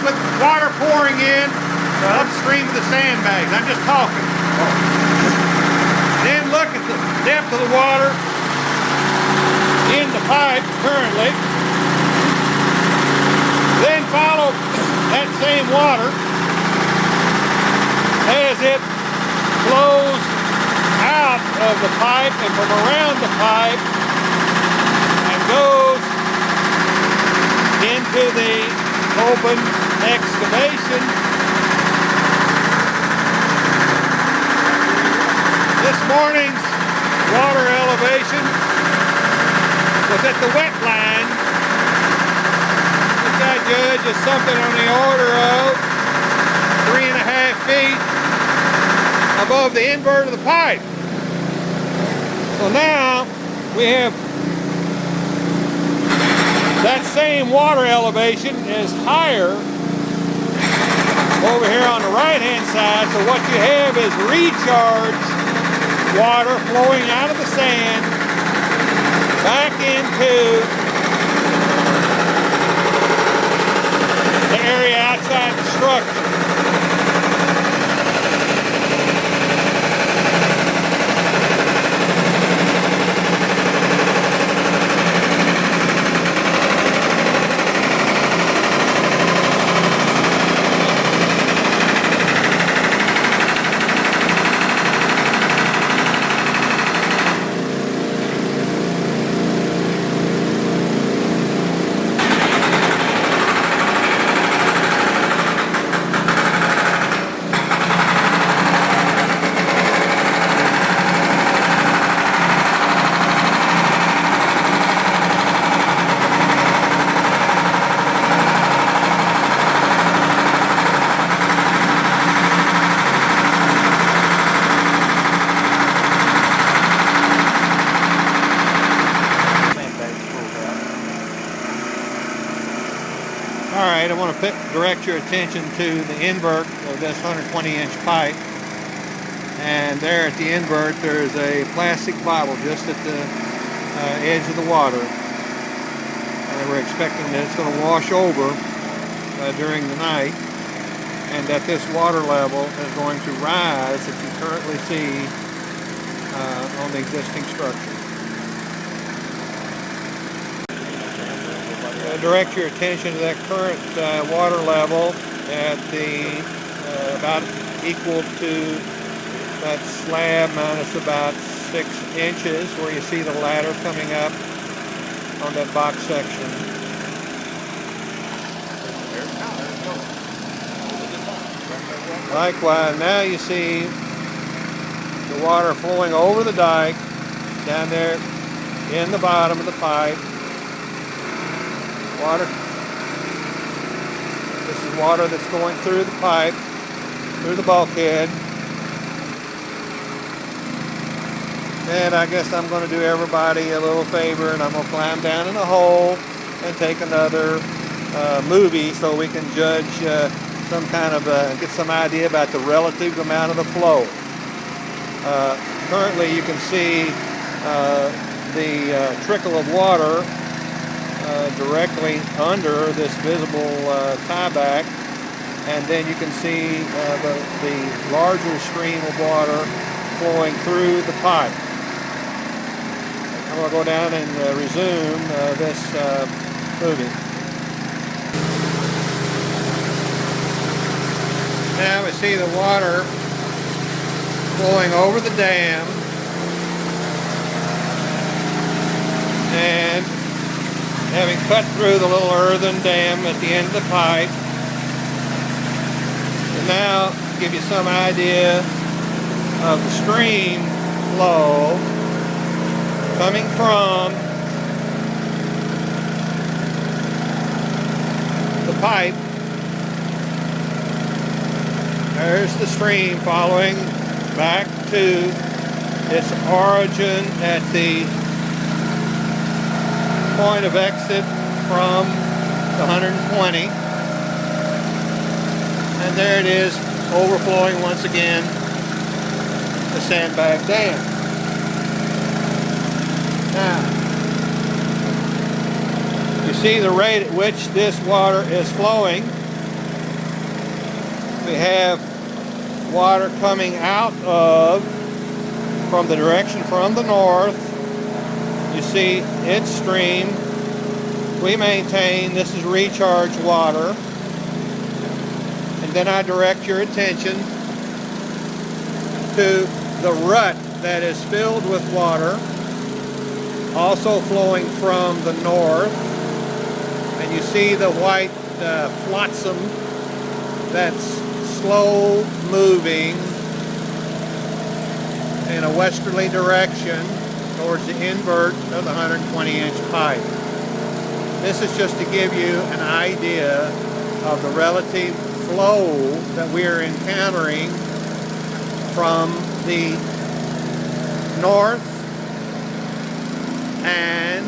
with water pouring in upstream of the sandbags. I'm just talking. Then look at the depth of the water in the pipe currently. Then follow that same water as it flows out of the pipe and from around the pipe and goes into the open excavation. This morning's water elevation was at the wet line, which I judge is something on the order of 3.5 feet above the invert of the pipe. So now we have that same water elevation is higher over here on the right hand side. So what you have is recharged water flowing out of the sand back into the area outside the structure. Alright, I want to direct your attention to the invert of this 120-inch pipe. And there at the invert there's a plastic bottle just at the edge of the water. And we're expecting that it's going to wash over during the night, and that this water level is going to rise that you currently see on the existing structure. Direct your attention to that current water level at the about equal to that slab minus about 6 inches where you see the ladder coming up on that box section. Likewise, now you see the water flowing over the dike down there in the bottom of the pipe. Water. This is water that's going through the pipe, through the bulkhead. And I guess I'm going to do everybody a little favor, and I'm going to climb down in a hole and take another movie so we can judge some kind of, get some idea about the relative amount of the flow. Currently you can see the trickle of water directly under this visible tieback, and then you can see the larger stream of water flowing through the pipe. I'm going to go down and resume this movie. Now we see the water flowing over the dam, and having cut through the little earthen dam at the end of the pipe. And now give you some idea of the stream flow coming from the pipe. There's the stream following back to its origin at the point of exit from the 120, and there it is overflowing once again the Sandbag Dam. Now you see the rate at which this water is flowing We have water coming out of, from the direction from the north. You see its stream. We maintain this is recharge water. And then I direct your attention to the rut that is filled with water, also flowing from the north. And you see the white flotsam that's slow moving in a westerly direction towards the invert of the 120-inch pipe. This is just to give you an idea of the relative flow that we are encountering from the north and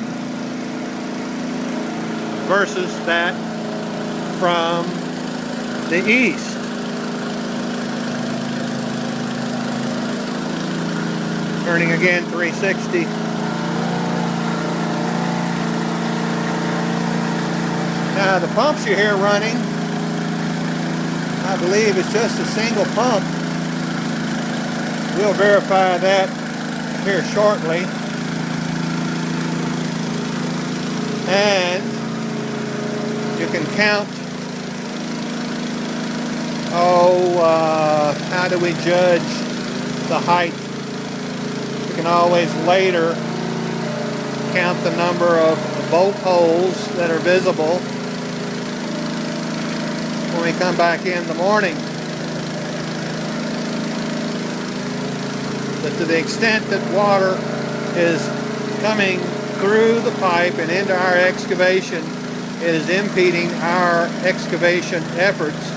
versus that from the east. Turning again 360. Now the pumps you hear running, I believe it's just a single pump. We'll verify that here shortly. And you can count, how do we judge the height? You can always later count the number of bolt holes that are visible when we come back in the morning. But to the extent that water is coming through the pipe and into our excavation, it is impeding our excavation efforts,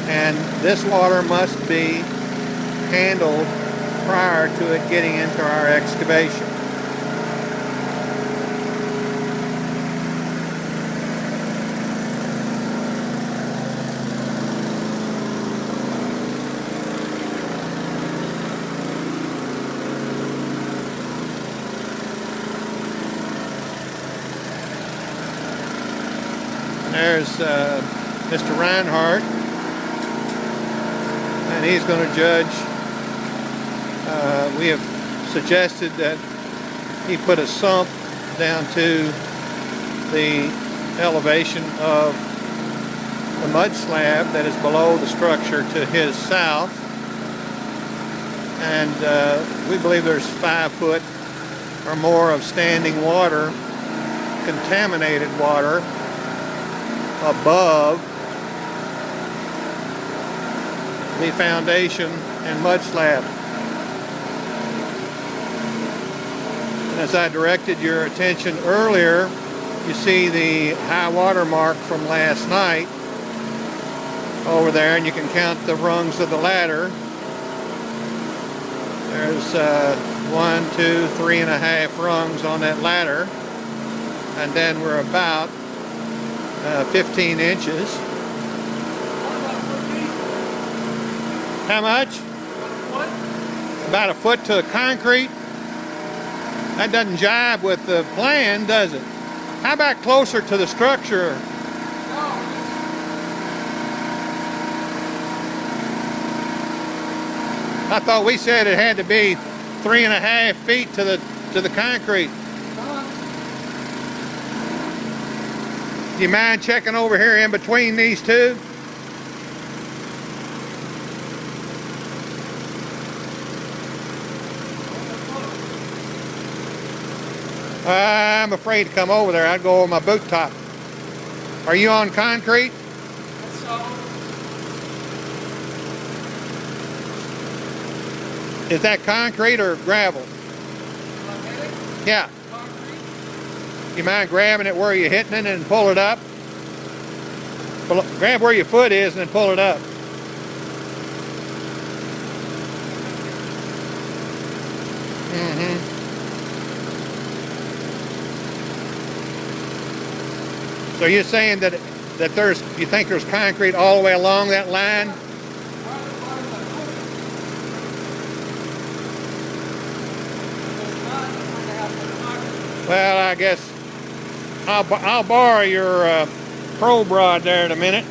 and this water must be handled prior to it getting into our excavation. There's Mr. Reinhardt, and he's going to judge. We have suggested that he put a sump down to the elevation of the mud slab that is below the structure to his south, and we believe there's 5 foot or more of standing water, contaminated water, above the foundation and mud slab. And as I directed your attention earlier, you see the high water mark from last night over there, and you can count the rungs of the ladder. There's 1, 2, 3.5 rungs on that ladder, and then we're about 15 inches. How much? About a foot to the concrete. That doesn't jibe with the plan, does it? How about closer to the structure? I thought we said it had to be 3.5 feet to the concrete. Do you mind checking over here in between these two? I'm afraid to come over there. I'd go over my boot top. Are you on concrete? Is that concrete or gravel? Yeah. You mind grabbing it where you're hitting it and pull it up? Grab where your foot is and then pull it up. So you're saying that you think there's concrete all the way along that line? Well, I guess I'll borrow your probe rod there in a minute.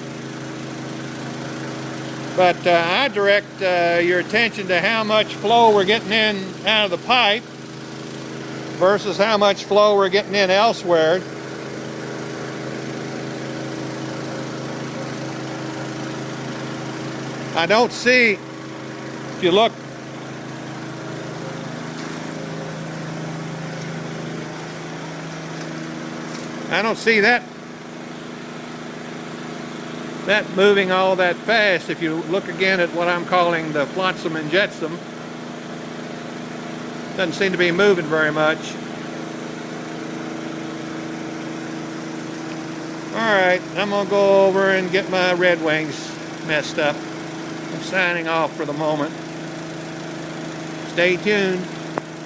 But I direct your attention to how much flow we're getting in out of the pipe versus how much flow we're getting in elsewhere. I don't see, if you look, I don't see that moving all that fast. If you look again at what I'm calling the flotsam and jetsam, doesn't seem to be moving very much. Alright, I'm going to go over and get my Red Wings messed up. I'm signing off for the moment. Stay tuned.